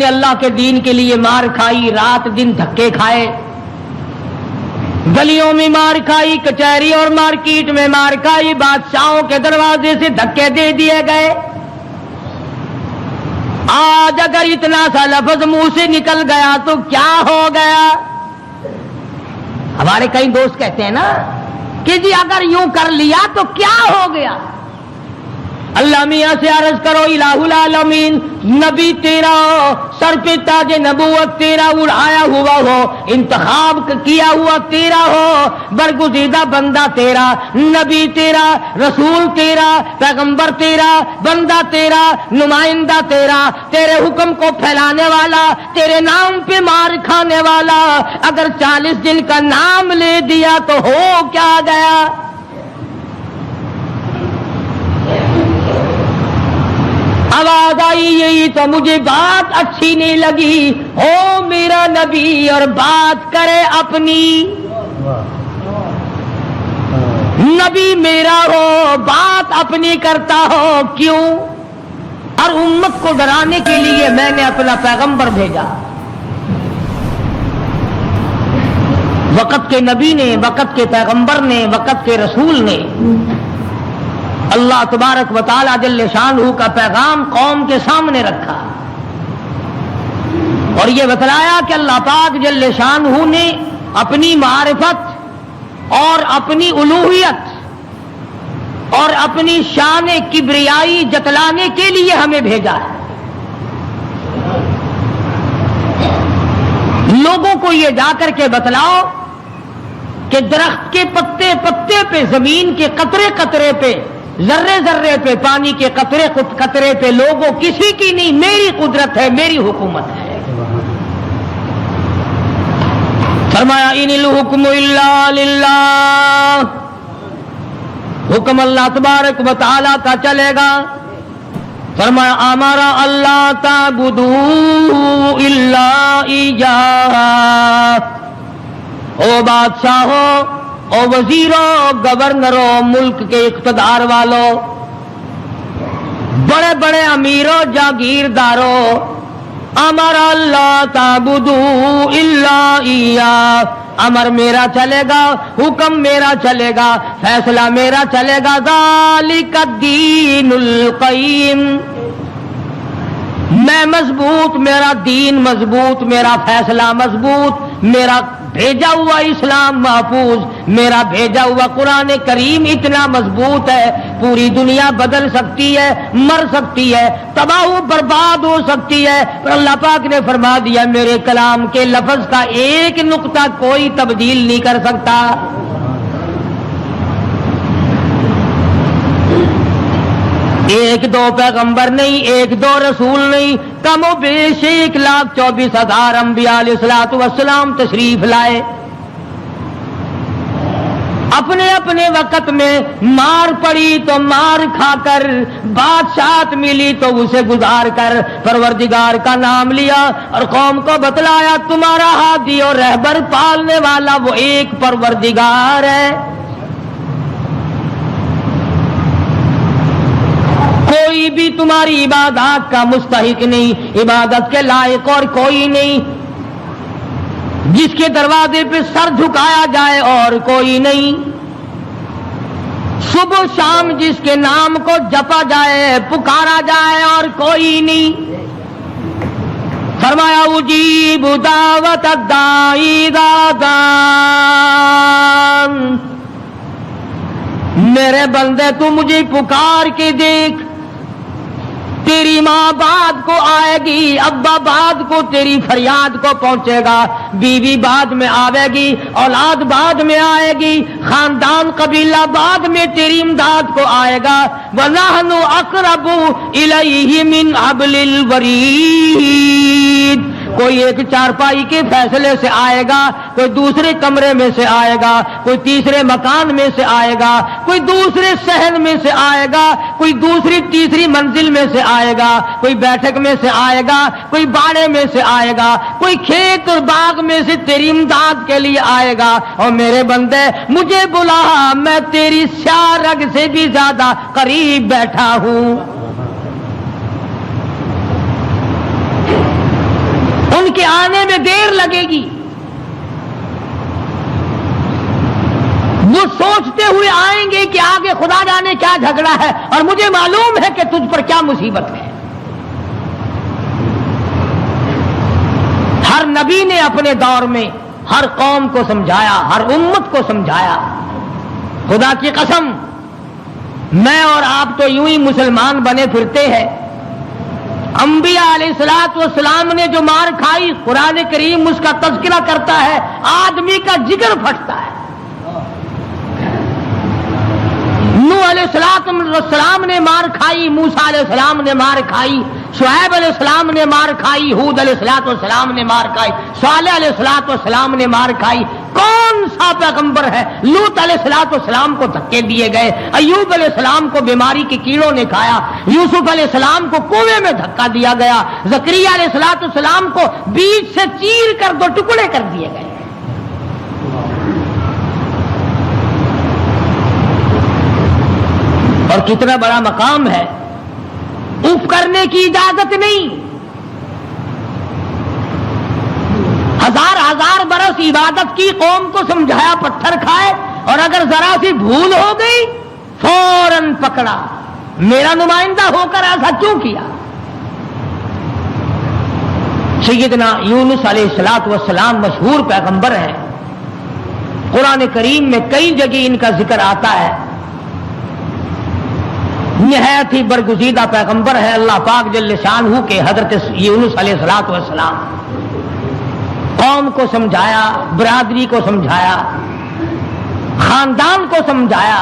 نے اللہ کے دین کے لیے مار کھائی، رات دن دھکے کھائے، گلیوں میں مار کھائی، کچہری اور مارکیٹ میں مار کھائی، بادشاہوں کے دروازے سے دھکے دے دیے گئے۔ آج اگر اتنا سا لفظ منہ سے نکل گیا تو کیا ہو گیا؟ ہمارے کئی دوست کہتے ہیں نا کہ جی اگر یوں کر لیا تو کیا ہو گیا؟ اللہ میاں سے عرض کرو الہ العالمین، نبی تیرا ہو، سر پہ تاج نبوت تیرا اڑایا ہوا ہو، انتخاب کیا ہوا تیرا ہو، برگزیدہ بندہ تیرا، نبی تیرا، رسول تیرا، پیغمبر تیرا، بندہ تیرا، نمائندہ تیرا، تیرے حکم کو پھیلانے والا، تیرے نام پہ مار کھانے والا، اگر 40 دن کا نام لے دیا تو ہو کیا گیا؟ آواز آئی یہی تو مجھے بات اچھی نہیں لگی، ہو میرا نبی اور بات کرے اپنی، نبی میرا ہو بات اپنی کرتا ہو کیوں؟ اور امت کو ڈرانے کے لیے میں نے اپنا پیغمبر بھیجا۔ وقت کے نبی نے، وقت کے پیغمبر نے، وقت کے رسول نے اللہ تبارک و تعالی جل شانہ کا پیغام قوم کے سامنے رکھا اور یہ بتلایا کہ اللہ پاک جل شانہ نے اپنی معرفت اور اپنی الوہیت اور اپنی شان کبریائی جتلانے کے لیے ہمیں بھیجا ہے۔ لوگوں کو یہ جا کر کے بتلاؤ کہ درخت کے پتے پتے پہ، زمین کے قطرے قطرے پہ، ذرے ذرے پہ، پانی کے قطرے قطرے پہ لوگوں کسی کی نہیں، میری قدرت ہے، میری حکومت ہے۔ فرمایا ان الحکم الا للہ، حکم اللہ تبارک و تعالی کا چلے گا۔ فرمایا ہمارا اللہ تعبدوا الا ایاہ، او بادشاہوں، او وزیروں، گورنروں، ملک کے اقتدار والوں، بڑے بڑے امیروں، جاگیرداروں، ہمارا اللہ تعبدوا الا ایاہ، امر میرا چلے گا، حکم میرا چلے گا، فیصلہ میرا چلے گا۔ ذالک الدین القیم، میں مضبوط، میرا دین مضبوط، میرا فیصلہ مضبوط، میرا بھیجا ہوا اسلام محفوظ، میرا بھیجا ہوا قرآن کریم اتنا مضبوط ہے، پوری دنیا بدل سکتی ہے، مر سکتی ہے، تباہ و برباد ہو سکتی ہے، پر اللہ پاک نے فرما دیا میرے کلام کے لفظ کا ایک نقطہ کوئی تبدیل نہیں کر سکتا۔ ایک دو پیغمبر نہیں، ایک دو رسول نہیں، کم و بیش 1,24,000 انبیاء علیہ الصلوۃ والسلام تشریف لائے۔ اپنے اپنے وقت میں مار پڑی تو مار کھا کر، بادشاہت ملی تو اسے گزار کر پروردگار کا نام لیا اور قوم کو بتلایا تمہارا ہادی اور رہبر پالنے والا وہ ایک پروردگار ہے، کوئی بھی تمہاری عبادات کا مستحق نہیں، عبادت کے لائق اور کوئی نہیں، جس کے دروازے پہ سر جھکایا جائے اور کوئی نہیں، صبح شام جس کے نام کو جپا جائے، پکارا جائے اور کوئی نہیں۔ فرمایا اجیب دعوت الداعی اذا دعان، میرے بندے تو مجھے پکار کے دیکھ، تیری ماں بعد کو آئے گی، ابا بعد کو تیری فریاد کو پہنچے گا، بیوی بعد میں آئے گی، اولاد بعد میں آئے گی، خاندان قبیلہ بعد میں تیری امداد کو آئے گا۔ وَنَحْنُ أَقْرَبُ إِلَيْهِ مِنْ حَبْلِ الْوَرِيدِ، کوئی ایک چارپائی کے فیصلے سے آئے گا، کوئی دوسرے کمرے میں سے آئے گا، کوئی تیسرے مکان میں سے آئے گا، کوئی دوسرے صحن میں سے آئے گا، کوئی دوسری تیسری منزل میں سے آئے گا، کوئی بیٹھک میں سے آئے گا، کوئی باڑے میں سے آئے گا، کوئی کھیت اور باغ میں سے تیری امداد کے لیے آئے گا۔ اور میرے بندے مجھے بلا، میں تیری سیاہ رگ سے بھی زیادہ قریب بیٹھا ہوں۔ کے آنے میں دیر لگے گی. وہ سوچتے ہوئے آئیں گے کہ آگے خدا جانے کیا جھگڑا ہے اور مجھے معلوم ہے کہ تجھ پر کیا مصیبت ہے. ہر نبی نے اپنے دور میں ہر قوم کو سمجھایا، ہر امت کو سمجھایا. خدا کی قسم میں اور آپ تو یوں ہی مسلمان بنے پھرتے ہیں. انبیاء علیہ الصلوۃ والسلام نے جو مار کھائی قرآن کریم اس کا تذکرہ کرتا ہے، آدمی کا جگر پھٹتا ہے. نوح علیہ السلام نے مار کھائی، موسیٰ علیہ السلام نے مار کھائی، شعیب علیہ السلام نے مار کھائی، ہود علیہ السلام نے مار کھائی، صالح علیہ السلام نے مار کھائی. کون سا پیغمبر ہے؟ لوط علیہ السلام کو دھکے دیے گئے، ایوب علیہ السلام کو بیماری کے کیڑوں نے کھایا، یوسف علیہ السلام کو کنویں میں دھکا دیا گیا، زکریا علیہ السلام کو بیچ سے چیر کر دو ٹکڑے کر دیے گئے. اور کتنا بڑا مقام ہے، اف کرنے کی اجازت نہیں. ہزار برس عبادت کی، قوم کو سمجھایا پتھر کھائے، اور اگر ذرا سی بھول ہو گئی فوراً پکڑا. میرا نمائندہ ہو کر ایسا کیوں کیا؟ سیدنا یونس علیہ السلام مشہور پیغمبر ہیں. قرآن کریم میں کئی جگہ ان کا ذکر آتا ہے. نہایت ہی برگزیدہ پیغمبر ہے اللہ پاک جل شانہ کے حضرت یونس علیہ السلام. قوم کو سمجھایا، برادری کو سمجھایا، خاندان کو سمجھایا.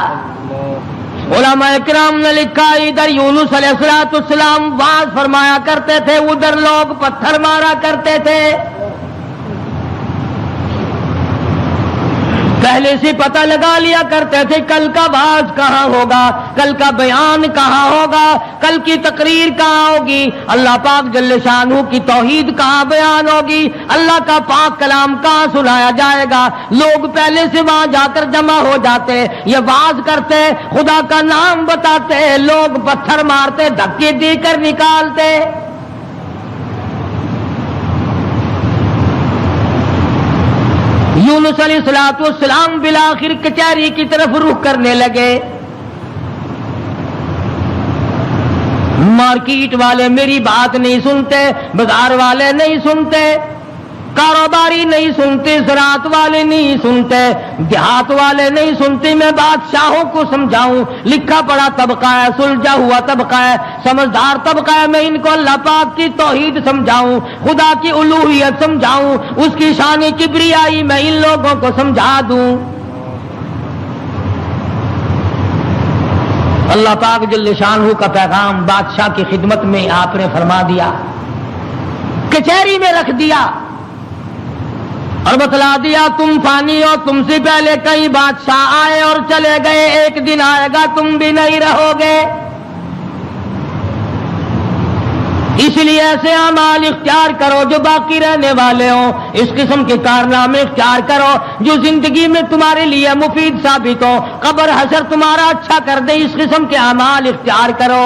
علماء کرام نے لکھا ادھر یونس علیہ السلام واز فرمایا کرتے تھے، ادھر لوگ پتھر مارا کرتے تھے. پہلے سے پتہ لگا لیا کرتے تھے کل کا واز کہاں ہوگا، کل کا بیان کہاں ہوگا، کل کی تقریر کہاں ہوگی، اللہ پاک جل شانہ کی توحید کہاں بیان ہوگی، اللہ کا پاک کلام کہاں سنایا جائے گا. لوگ پہلے سے وہاں جا کر جمع ہو جاتے، یہ واز کرتے، خدا کا نام بتاتے، لوگ پتھر مارتے، دھکے دے کر نکالتے. یونس علیہ السلام بالآخر کچہری کی طرف رخ کرنے لگے. مارکیٹ والے میری بات نہیں سنتے، بازار والے نہیں سنتے، کاروباری نہیں سنتے، زراعت والے نہیں سنتے، دیہات والے نہیں سنتے. میں بادشاہوں کو سمجھاؤں، لکھا پڑا طبقہ ہے، سلجھا ہوا طبقہ ہے، سمجھدار طبقہ ہے، میں ان کو اللہ پاک کی توحید سمجھاؤں، خدا کی الوہیت سمجھاؤں، اس کی شان کبریائی میں ان لوگوں کو سمجھا دوں. اللہ پاک جل شانہ کا پیغام بادشاہ کی خدمت میں آپ نے فرما دیا، کچہری میں رکھ دیا اور بتلا دیا تم فانی ہو، تم سے پہلے کئی بادشاہ آئے اور چلے گئے، ایک دن آئے گا تم بھی نہیں رہو گے. اس لیے ایسے اعمال اختیار کرو جو باقی رہنے والے ہوں، اس قسم کے کارنامے اختیار کرو جو زندگی میں تمہارے لیے مفید ثابت ہو، قبر حشر تمہارا اچھا کر دے، اس قسم کے اعمال اختیار کرو.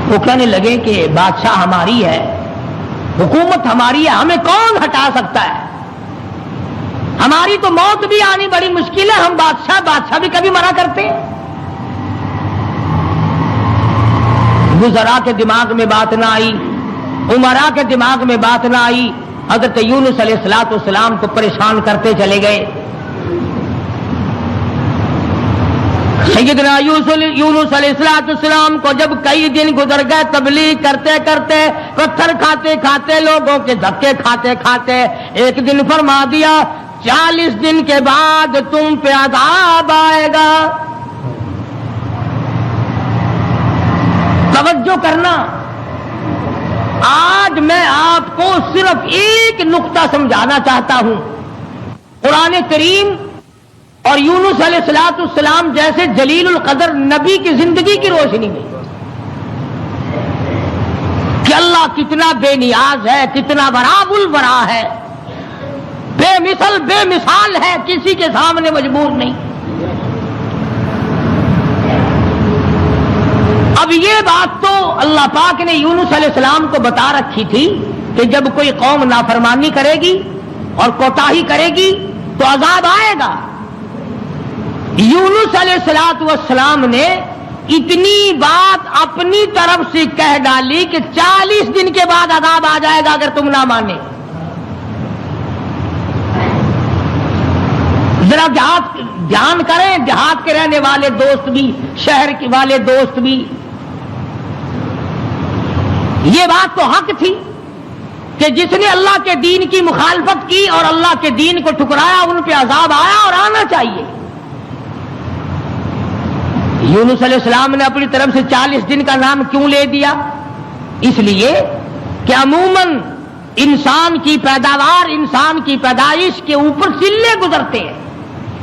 وہ کہنے لگے کہ بادشاہ ہماری ہے، حکومت ہماری ہے، ہمیں کون ہٹا سکتا ہے؟ ہماری تو موت بھی آنی بڑی مشکل ہے، ہم بادشاہ بھی کبھی مرا کرتے ہیں. وزراء کے دماغ میں بات نہ آئی، امراء کے دماغ میں بات نہ آئی، حضرت یونس علیہ السلام کو پریشان کرتے چلے گئے. سیدنا یونس علیہ السلام کو جب کئی دن گزر گئے تبلیغ کرتے کرتے، پتھر کھاتے کھاتے، لوگوں کے دھکے کھاتے کھاتے، ایک دن فرما دیا 40 دن کے بعد تم پہ عذاب آئے گا. توجہ کرنا، آج میں آپ کو صرف ایک نقطہ سمجھانا چاہتا ہوں. قرآن کریم اور یونس علیہ السلام جیسے جلیل القدر نبی کی زندگی کی روشنی میں کہ اللہ کتنا بے نیاز ہے، کتنا وراب الورا ہے، بے مثال ہے، کسی کے سامنے مجبور نہیں. اب یہ بات تو اللہ پاک نے یونس علیہ السلام کو بتا رکھی تھی کہ جب کوئی قوم نافرمانی کرے گی اور کوتاہی کرے گی تو عذاب آئے گا۔ یونس علیہ السلام نے اتنی بات اپنی طرف سے کہہ ڈالی کہ 40 دن کے بعد عذاب آ جائے گا اگر تم نہ مانے۔ ذرا دھیان کریں، دیہات کے رہنے والے دوست بھی، شہر کے والے دوست بھی، یہ بات تو حق تھی کہ جس نے اللہ کے دین کی مخالفت کی اور اللہ کے دین کو ٹھکرایا ان پہ عذاب آیا اور آنا چاہیے۔ یونس علیہ السلام نے اپنی طرف سے 40 دن کا نام کیوں لے دیا؟ اس لیے کہ عموماً انسان کی پیداوار، انسان کی پیدائش کے اوپر چلے گزرتے ہیں۔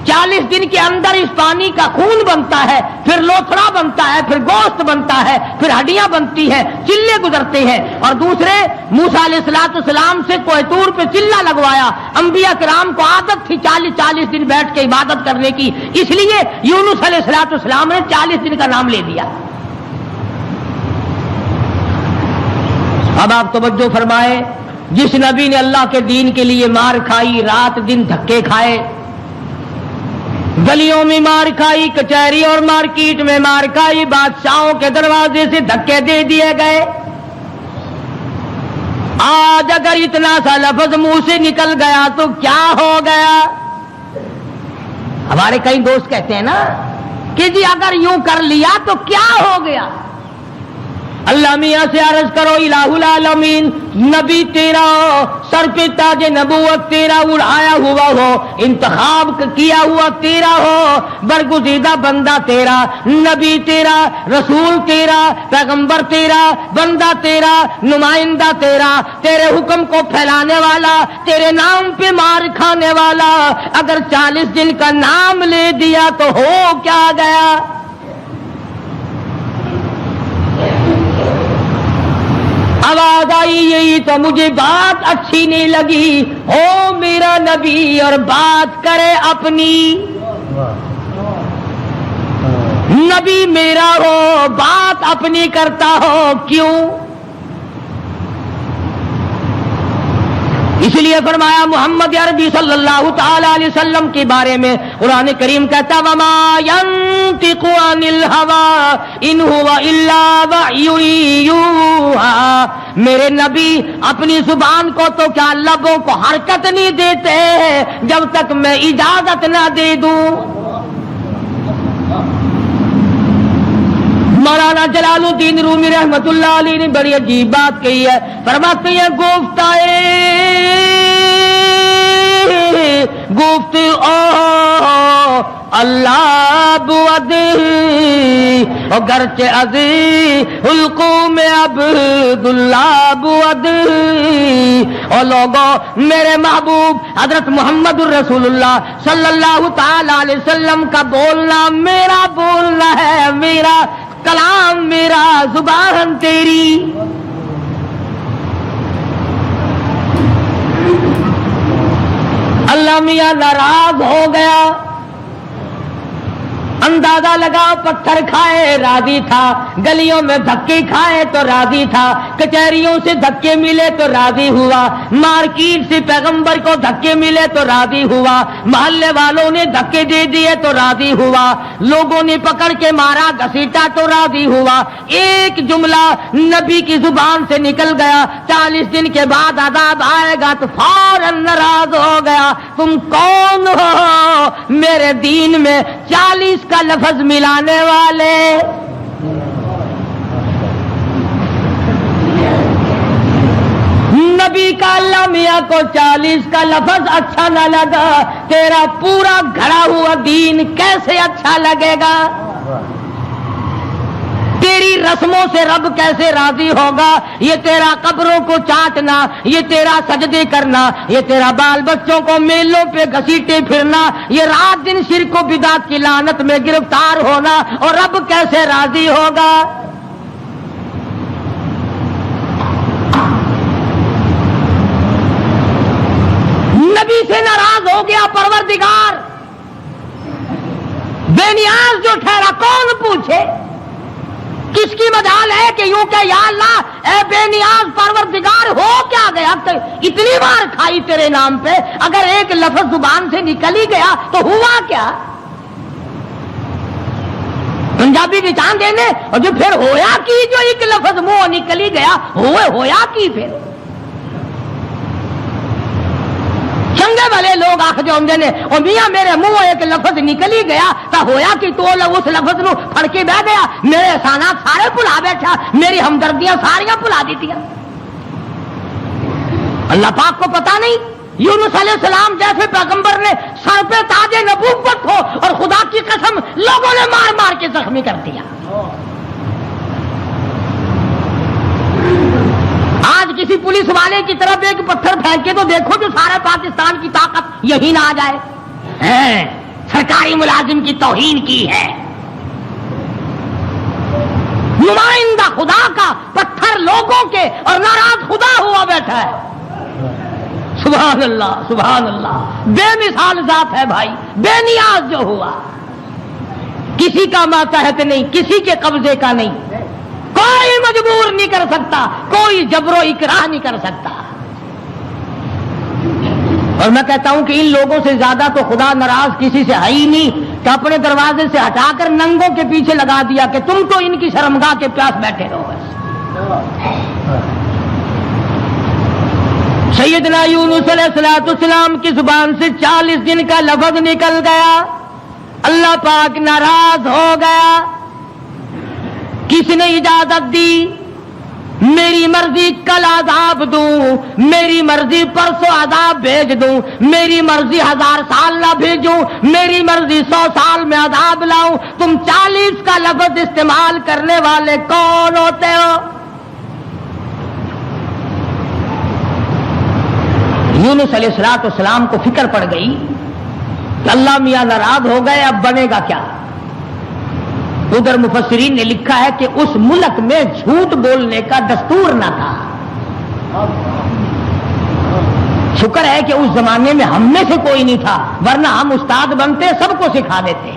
40 دن کے اندر اس پانی کا خون بنتا ہے، پھر لوتھڑا بنتا ہے، پھر گوشت بنتا ہے، پھر ہڈیاں بنتی ہیں، چلے گزرتے ہیں۔ اور دوسرے موسیٰ علیہ السلام سے کوہ طور پہ چلہ لگوایا۔ انبیاء کرام کو عادت تھی 40 دن بیٹھ کے عبادت کرنے کی، اس لیے یونس علیہ السلام نے 40 دن کا نام لے دیا۔ اب آپ توجہ فرمائے، جس نبی نے اللہ کے دین کے لیے مار کھائی، رات دن دھکے کھائے، گلیوں میں مار کھائی، کچہری اور مارکیٹ میں مار کھائی، بادشاہوں کے دروازے سے دھکے دے دیے گئے، آج اگر اتنا سا لفظ منہ سے نکل گیا تو کیا ہو گیا؟ ہمارے کئی دوست کہتے ہیں نا کہ جی اگر یوں کر لیا تو کیا ہو گیا؟ اللہ میاں سے عرض کرو الہ العالمین، نبی تیرا ہو، سر پہ تاج نبوت تیرا اڑایا ہوا ہو، انتخاب کیا ہوا تیرا ہو، برگزیدہ بندہ تیرا، نبی تیرا، رسول تیرا، پیغمبر تیرا، بندہ تیرا، نمائندہ تیرا، تیرے حکم کو پھیلانے والا، تیرے نام پہ مار کھانے والا، اگر 40 دن کا نام لے دیا تو ہو کیا گیا؟ آواز آئی یہی تو مجھے بات اچھی نہیں لگی، ہو میرا نبی اور بات کرے اپنی، نبی میرا ہو بات اپنی کرتا ہو کیوں؟ اس لیے فرمایا محمد عربی صلی اللہ تعالی علیہ وسلم کے بارے میں قرآن کریم کہتا وما ينطق عن الهوى ان هو الا وحی یوحی، میرے نبی اپنی زبان کو تو کیا لبوں کو حرکت نہیں دیتے جب تک میں اجازت نہ دے دوں۔ مولانا جلال الدین رومی رحمت اللہ علیہ نے بڑی عجیب بات کہی ہے، فرماتے ہیں گفت او اللہ بود گرچہ عزی حلقوم عبداللہ بود، او لوگو میرے محبوب حضرت محمد الرسول اللہ صلی اللہ تعالی علیہ وسلم کا بولنا میرا بولنا ہے، میرا کلام میرا زبان تیری۔ اللہ میاں ناراض ہو گیا، اندازہ لگاؤ پتھر کھائے راضی تھا، گلیوں میں دھکے کھائے تو راضی تھا، کچہریوں سے دھکے ملے تو راضی ہوا، مارکیٹ سے پیغمبر کو دھکے ملے تو راضی ہوا، محلے والوں نے دھکے دے دیے تو راضی ہوا، لوگوں نے پکڑ کے مارا گھسیٹا تو راضی ہوا، ایک جملہ نبی کی زبان سے نکل گیا 40 دن کے بعد عذاب آئے گا تو فوراً ناراض ہو گیا، تم کون ہو میرے دین میں 40 کا لفظ ملانے والے؟ نبی کا اللہ میاں کو 40 کا لفظ اچھا نہ لگا، تیرا پورا گھڑا ہوا دین کیسے اچھا لگے گا؟ تیری رسموں سے رب کیسے راضی ہوگا؟ یہ تیرا قبروں کو چاٹنا، یہ تیرا سجدے کرنا، یہ تیرا بال بچوں کو میلوں پہ گھسیٹے پھرنا، یہ رات دن شرک و بدعت کی لعنت میں گرفتار ہونا، اور رب کیسے راضی ہوگا؟ نبی سے ناراض ہو گیا پروردگار، بے نیاز جو ٹھہرا کون پوچھے؟ کس کی مجال ہے کہ یوں کہ یا اللہ اے بے نیاز پروردگار ہو کیا گیا، اتنی بار کھائی تیرے نام پہ، اگر ایک لفظ زبان سے نکل ہی گیا تو ہوا کیا؟ پنجابی کی جان دینے اور جو پھر ہویا کی، جو ایک لفظ منہ نکل ہی گیا ہویا کی پھر چنگے والے لوگ آخ جو ہوں نے اور میاں میرے منہ ایک لفظ نکل ہی گیا تو ہویا کہ تو اس لفظ نو پھڑ کے بہ گیا، میرے احسانات سارے بھلا بیٹھا، میری ہمدردیاں ساریاں بھلا دیتیاں۔ اللہ پاک کو پتا نہیں یونس علیہ السلام جیسے پیغمبر نے سر پہ تاج نبوت ہو اور خدا کی قسم لوگوں نے مار مار کے زخمی کر دیا۔ آج کسی پولیس والے کی طرف ایک پتھر پھینکے تو دیکھو جو سارے پاکستان کی طاقت یہی نہ آ جائے، سرکاری ملازم کی توہین کی ہے، نمائندہ خدا کا پتھر لوگوں کے اور ناراض خدا ہوا بیٹھا ہے۔ سبحان اللہ سبحان اللہ، بے مثال ذات ہے بھائی، بے نیاز جو ہوا، کسی کا ماتحت نہیں، کسی کے قبضے کا نہیں، کوئی مجبور نہیں کر سکتا، کوئی جبر و اکراہ نہیں کر سکتا۔ اور میں کہتا ہوں کہ ان لوگوں سے زیادہ تو خدا ناراض کسی سے ہے ہی نہیں کہ اپنے دروازے سے ہٹا کر ننگوں کے پیچھے لگا دیا کہ تم تو ان کی شرمگاہ کے پیاس بیٹھے رہو بس۔ سیدنا یونس علیہ السلام کی زبان سے 40 دن کا لفظ نکل گیا، اللہ پاک ناراض ہو گیا۔ کس نے اجازت دی؟ میری مرضی کل عذاب دوں، میری مرضی پرسوں عذاب بھیج دوں، میری مرضی 1000 سال نہ بھیجوں، میری مرضی 100 سال میں عذاب لاؤں، تم 40 کا لفظ استعمال کرنے والے کون ہوتے ہو؟ یونس علیہ السلام کو فکر پڑ گئی کہ اللہ میاں ناراض ہو گئے، اب بنے گا کیا؟ ادھر مفسرین نے لکھا ہے کہ اس ملک میں جھوٹ بولنے کا دستور نہ تھا۔ شکر ہے کہ اس زمانے میں ہم میں سے کوئی نہیں تھا، ورنہ ہم استاد بنتے سب کو سکھا دیتے۔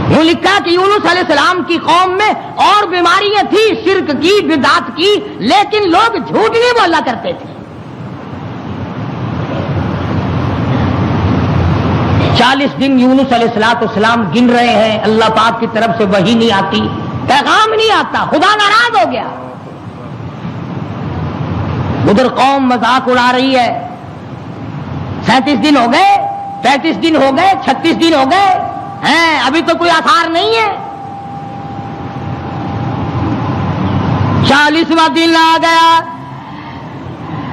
وہ لکھا کہ یونس علیہ السلام کی قوم میں اور بیماریاں تھیں، شرک کی، بدعت کی، لیکن لوگ جھوٹ نہیں بولا کرتے تھے۔ 40 دن یونس علیہ السلام گن رہے ہیں، اللہ پاک کی طرف سے وحی نہیں آتی، پیغام نہیں آتا، خدا ناراض ہو گیا۔ ادھر قوم مذاق اڑا رہی ہے، 37 دن ہو گئے، 35 دن ہو گئے، 36 دن ہو گئے ہیں، ابھی تو کوئی آثار نہیں ہے۔ 40واں دن آ گیا،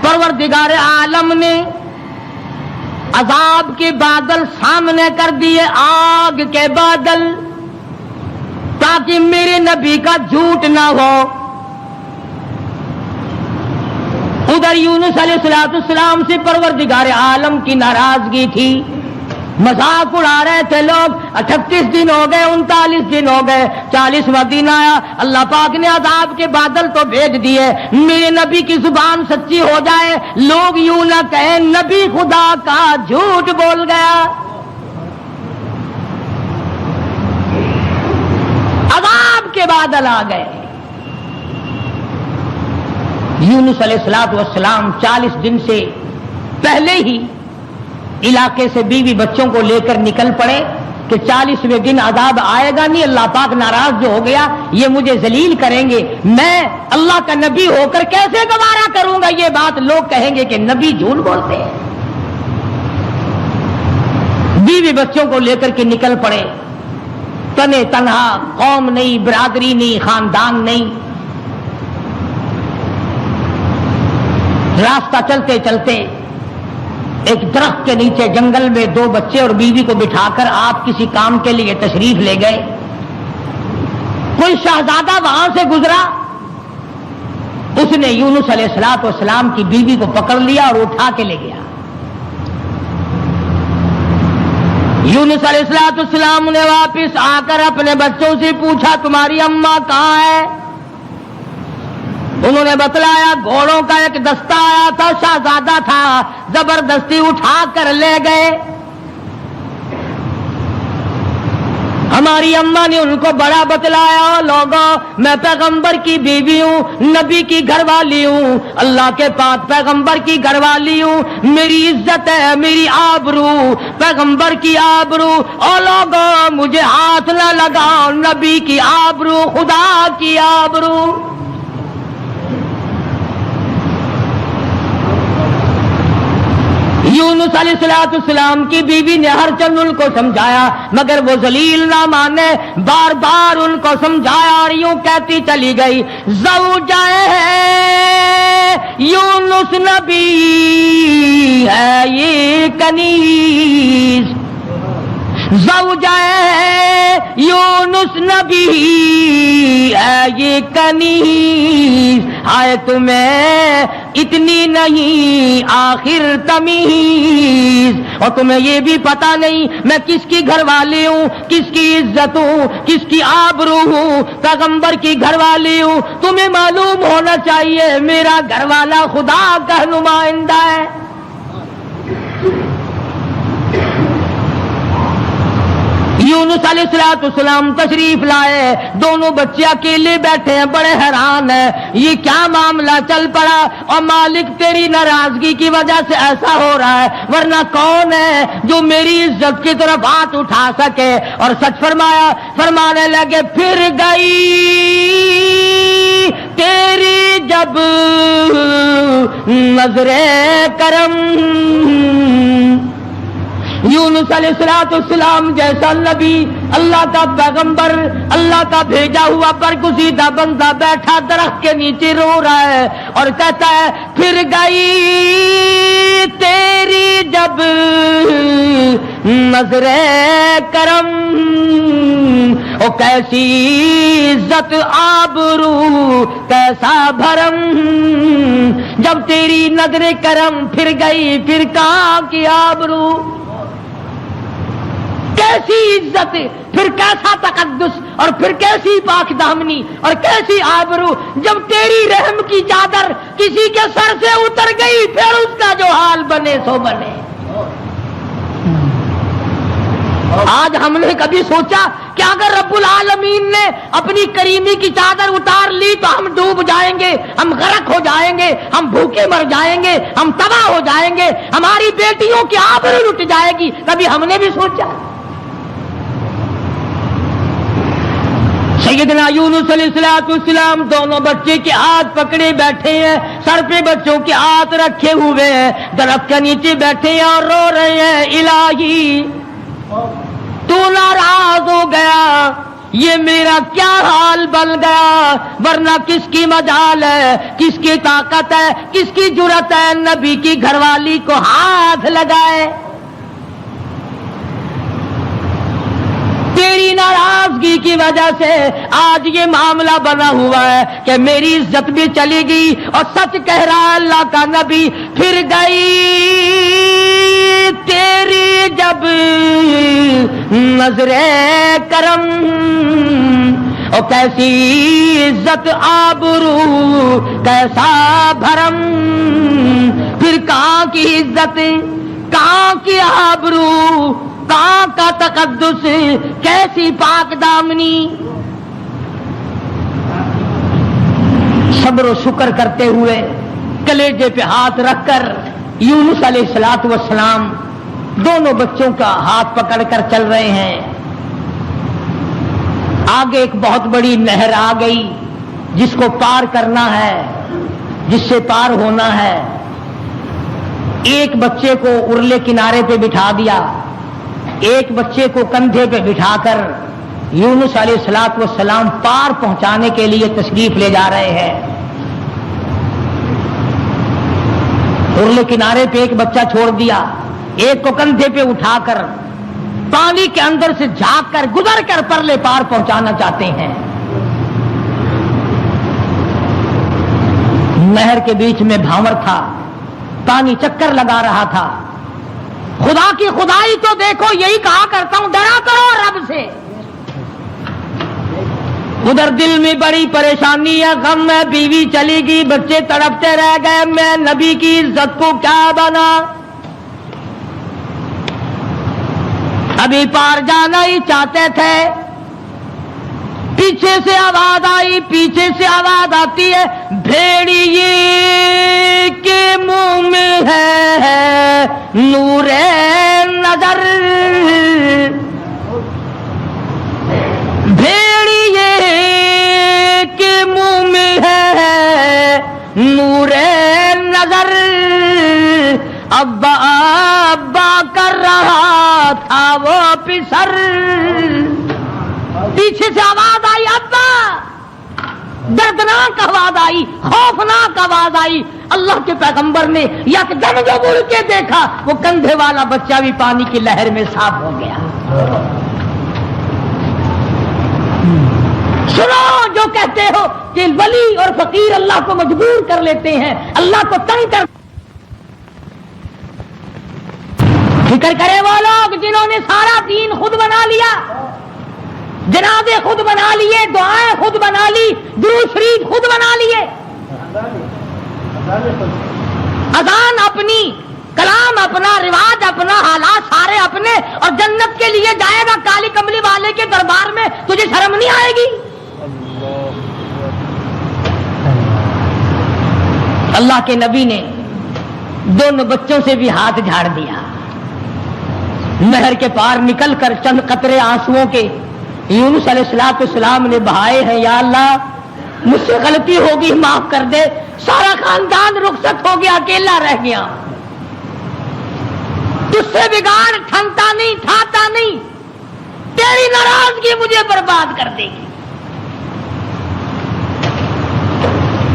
پروردگار عالم نے عذاب کے بادل سامنے کر دیے، آگ کے بادل، تاکہ میرے نبی کا جھوٹ نہ ہو۔ ادھر یونس علیہ السلام سے پروردگار عالم کی ناراضگی تھی، مذاق اڑا رہے تھے لوگ۔ 38 دن ہو گئے، 39 دن ہو گئے، 40واں دن آیا، اللہ پاک نے عذاب کے بادل تو بھیج دیے، میرے نبی کی زبان سچی ہو جائے، لوگ یوں نہ کہیں نبی خدا کا جھوٹ بول گیا۔ عذاب کے بادل آ گئے۔ یونس علیہ السلام 40 دن سے پہلے ہی علاقے سے بیوی بچوں کو لے کر نکل پڑے کہ 40ویں دن عذاب آئے گا نہیں، اللہ پاک ناراض جو ہو گیا، یہ مجھے ذلیل کریں گے، میں اللہ کا نبی ہو کر کیسے گوارا کروں گا یہ بات، لوگ کہیں گے کہ نبی جھوٹ بولتے ہیں۔ بیوی بچوں کو لے کر کے نکل پڑے، تنے تنہا، قوم نہیں، برادری نہیں، خاندان نہیں، راستہ چلتے چلتے ایک درخت کے نیچے جنگل میں 2 بچے اور بیوی کو بٹھا کر آپ کسی کام کے لیے تشریف لے گئے۔ کوئی شہزادہ وہاں سے گزرا، اس نے یونس علیہ السلام کی بیوی کو پکڑ لیا اور اٹھا کے لے گیا۔ یونس علیہ السلام نے واپس آ کر اپنے بچوں سے پوچھا تمہاری اماں کہاں ہے؟ انہوں نے بتلایا گھوڑوں کا ایک دستہ آیا تھا، شہزادہ تھا، زبردستی اٹھا کر لے گئے۔ ہماری اماں نے ان کو بڑا بتلایا، لوگوں میں پیغمبر کی بیوی ہوں، نبی کی گھر والی ہوں، اللہ کے پاک پیغمبر کی گھر والی ہوں، میری عزت ہے، میری آبرو پیغمبر کی آبرو، اور لوگوں مجھے ہاتھ نہ لگاؤ، نبی کی آبرو خدا کی آبرو۔ یونس علیہ السلام کی بیوی نے ہر چند ان کو سمجھایا مگر وہ ذلیل نہ مانے، بار بار ان کو سمجھایا اور یوں کہتی چلی گئی، زوجہ یونس نبی ہے یہ کنیز، زوجہ یونس نبی ہے یہ کنیز، آئے تمہیں اتنی نہیں آخر تمیز، اور تمہیں یہ بھی پتا نہیں میں کس کی گھر والی ہوں، کس کی عزت ہوں، کس کی آبرو ہوں، پیغمبر کی گھر والی ہوں۔ تمہیں معلوم ہونا چاہیے میرا گھر والا خدا کا نمائندہ ہے۔ یونس علیہ السلام تشریف لائے، دونوں بچے اکیلے بیٹھے ہیں، بڑے حیران ہیں یہ کیا معاملہ چل پڑا، اور مالک تیری ناراضگی کی وجہ سے ایسا ہو رہا ہے، ورنہ کون ہے جو میری عزت کی طرف ہاتھ اٹھا سکے؟ اور سچ فرمایا، فرمانے لگے پھر گئی تیری جب نظر کرم، یونس علیہ السلام جیسا نبی، اللہ کا پیغمبر، اللہ کا بھیجا ہوا برگزیدہ بندہ بیٹھا درخت کے نیچے رو رہا ہے اور کہتا ہے پھر گئی تیری جب نظر کرم، او کیسی عزت آبرو کیسا بھرم، جب تیری نظر کرم پھر گئی پھر کہاں کی آبرو، کیسی عزت، پھر کیسا تقدس، اور پھر کیسی پاک دامنی اور کیسی آبرو، جب تیری رحم کی چادر کسی کے سر سے اتر گئی پھر اس کا جو حال بنے سو بنے۔ آج ہم نے کبھی سوچا کہ اگر رب العالمین نے اپنی کریمی کی چادر اتار لی تو ہم ڈوب جائیں گے، ہم غرق ہو جائیں گے، ہم بھوکے مر جائیں گے، ہم تباہ ہو جائیں گے، ہماری بیٹیوں کی آبرو لٹ جائے گی؟ کبھی ہم نے بھی سوچا؟ سیدنا یونس علیہ السلام دونوں بچے کے ہاتھ پکڑے بیٹھے ہیں، سر پہ بچوں کے ہاتھ رکھے ہوئے ہیں، درخت کے نیچے بیٹھے ہیں اور رو رہے ہیں، الہی تو ناراض ہو گیا، یہ میرا کیا حال بن گیا، ورنہ کس کی مجال ہے، کس کی طاقت ہے، کس کی جرأت ہے نبی کی گھر والی کو ہاتھ لگائے؟ تیری ناراضگی کی وجہ سے آج یہ معاملہ بنا ہوا ہے کہ میری عزت بھی چلی گئی، اور سچ کہہ رہا اللہ کا نبی، پھر گئی تیری جب نظر کرم، اور کیسی عزت آبرو کیسا بھرم، پھر کہاں کی عزت، کہاں کی آبرو، کہاں کا تقدس، کیسی پاک دامنی۔ صبر و شکر کرتے ہوئے کلیجے پہ ہاتھ رکھ کر یونس علیہ السلام دونوں بچوں کا ہاتھ پکڑ کر چل رہے ہیں۔ آگے ایک بہت بڑی نہر آ گئی جس کو پار کرنا ہے، جس سے پار ہونا ہے۔ ایک بچے کو ارلے کنارے پہ بٹھا دیا، ایک بچے کو کندھے پہ بٹھا کر یونس علیہ السلام پار پہنچانے کے لیے تشریف لے جا رہے ہیں۔ ارلے کنارے پہ ایک بچہ چھوڑ دیا، ایک کو کندھے پہ اٹھا کر پانی کے اندر سے جھانک کر گزر کر پرلے پار پہنچانا چاہتے ہیں۔ نہر کے بیچ میں بھاور تھا، پانی چکر لگا رہا تھا۔ خدا کی خدائی تو دیکھو، یہی کہا کرتا ہوں ڈرا کرو رب سے۔ ادھر دل میں بڑی پریشانی ہے، غم ہے، بیوی چلی گئی، بچے تڑپتے رہ گئے، میں نبی کی عزت کو کیا بنا؟ ابھی پار جانا ہی چاہتے تھے، پیچھے سے آواز آئی، پیچھے سے آواز آتی ہے، بھیڑیے کے منہ میں ہے نور نظر، بھیڑیے کے منہ میں ہے نور نظر، ابا ابا کر رہا تھا وہ پسر، پیچھے سے آواز آئی ابا، دردناک آواز آئی، خوفناک آواز آئی۔ اللہ کے پیغمبر نے یکدم جو مڑ کے دیکھا، وہ کندھے والا بچہ بھی پانی کی لہر میں صاف ہو گیا۔ سنو جو کہتے ہو کہ ولی اور فقیر اللہ کو مجبور کر لیتے ہیں، اللہ کو تنگ کر، فکر کرے وہ لوگ جنہوں نے سارا دین خود بنا لیا، جنازے خود بنا لیے، دعائیں خود بنا لی، درود شریف خود بنا لیے، اذان اپنی، کلام اپنا، رواج اپنا، حالات سارے اپنے، اور جنت کے لیے جائے گا کالی کملی والے کے دربار میں، تجھے شرم نہیں آئے گی؟ اللہ کے نبی نے دونوں بچوں سے بھی ہاتھ جھاڑ دیا، نہر کے پار نکل کر چند قطرے آنسوؤں کے یونس علیہ السلام نے بہائے ہیں۔ یا اللہ مجھ سے غلطی ہوگی، معاف کر دے، سارا خاندان رخصت ہو گیا، اکیلا رہ گیا، تجھ سے بگاڑ ٹھنتا نہیں، تھاتا نہیں، تیری ناراضگی مجھے برباد کر دے گی۔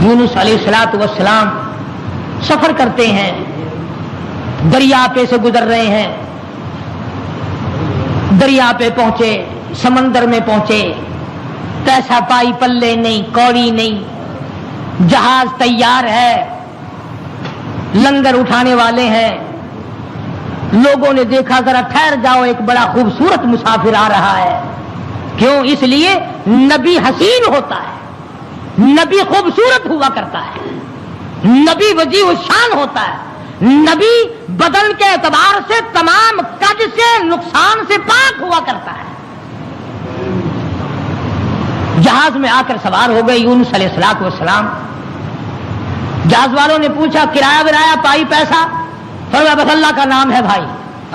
یونس علیہ السلام سفر کرتے ہیں، دریا پہ سے گزر رہے ہیں، دریا پہ پہنچے، سمندر میں پہنچے، کیسا پائی پلے نہیں، کوڑی نہیں، جہاز تیار ہے، لنگر اٹھانے والے ہیں، لوگوں نے دیکھا ذرا ٹھہر جاؤ، ایک بڑا خوبصورت مسافر آ رہا ہے۔ کیوں؟ اس لیے نبی حسین ہوتا ہے، نبی خوبصورت ہوا کرتا ہے، نبی وجیہ الشان ہوتا ہے، نبی بدن کے اعتبار سے تمام کج سے، نقصان سے پاک ہوا کرتا ہے۔ جہاز میں آ کر سوار ہو گئے یونس علیہ السلام۔ جہاز والوں نے پوچھا کرایہ ورایہ پائی پیسہ؟ فرمایا بس اللہ کا نام ہے بھائی،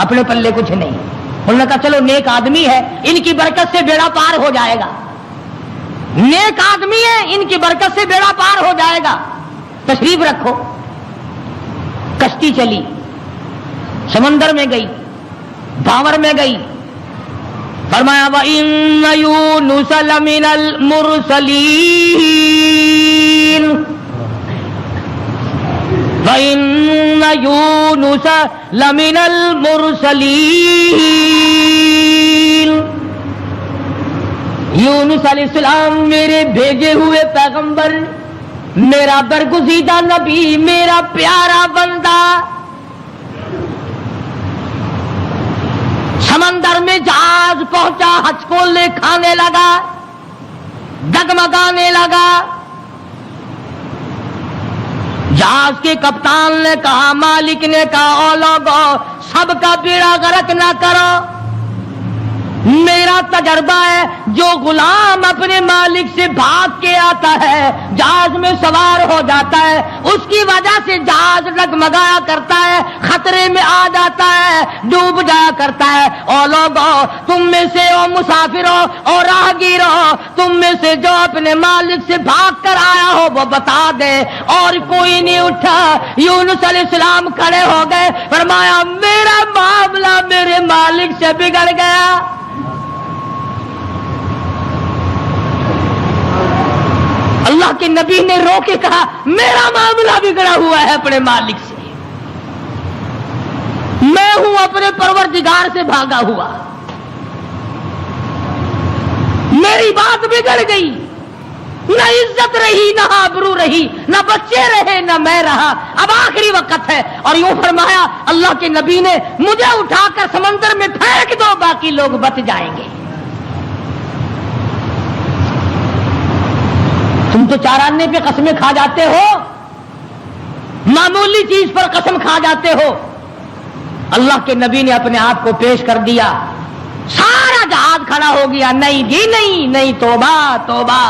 اپنے پلے کچھ نہیں۔ انہوں نے کہا چلو نیک آدمی ہے، ان کی برکت سے بیڑا پار ہو جائے گا، نیک آدمی ہے، ان کی برکت سے بیڑا پار ہو جائے گا، تشریف رکھو۔ کشتی چلی، سمندر میں گئی، بھاور میں گئی، فرمایا وَإِنَّ يُونُسَ لَمِنَ الْمُرْسَلِينَ وَإِنَّ يُونُسَ لَمِنَ الْمُرْسَلِينَ یونس علیہ السلام میرے بھیجے ہوئے پیغمبر، میرا برگزیدہ نبی، میرا پیارا بندہ۔ سمندر میں جہاز پہنچا، ہچکولے کھانے لگا، ڈگمگانے لگا۔ جہاز کے کپتان نے کہا، مالک نے کہا، او لوگو سب کا بیڑا غرق نہ کرو، میرا تجربہ ہے جو غلام اپنے مالک سے بھاگ کے آتا ہے، جہاز میں سوار ہو جاتا ہے، اس کی وجہ سے جہاز ڈگمگایا کرتا ہے، خطرے میں آ جاتا ہے، ڈوب جایا کرتا ہے۔ اور لوگوں تم میں سے، او مسافروں اور راہگیروں، تم میں سے جو اپنے مالک سے بھاگ کر آیا ہو وہ بتا دے۔ اور کوئی نہیں اٹھا۔ یونس علیہ السلام کھڑے ہو گئے، فرمایا میرا معاملہ میرے مالک سے بگڑ گیا۔ اللہ کے نبی نے رو کے کہا میرا معاملہ بگڑا ہوا ہے اپنے مالک سے، میں ہوں اپنے پروردگار سے بھاگا ہوا، میری بات بگڑ گئی، نہ عزت رہی، نہ آبرو رہی، نہ بچے رہے، نہ میں رہا، اب آخری وقت ہے۔ اور یوں فرمایا اللہ کے نبی نے، مجھے اٹھا کر سمندر میں پھینک دو، باقی لوگ بچ جائیں گے۔ تم تو چارانے پہ قسمیں کھا جاتے ہو، معمولی چیز پر قسم کھا جاتے ہو۔ اللہ کے نبی نے اپنے آپ کو پیش کر دیا، سارا جہاز کھڑا ہو گیا. نہیں جی نہیں, توبہ توبہ,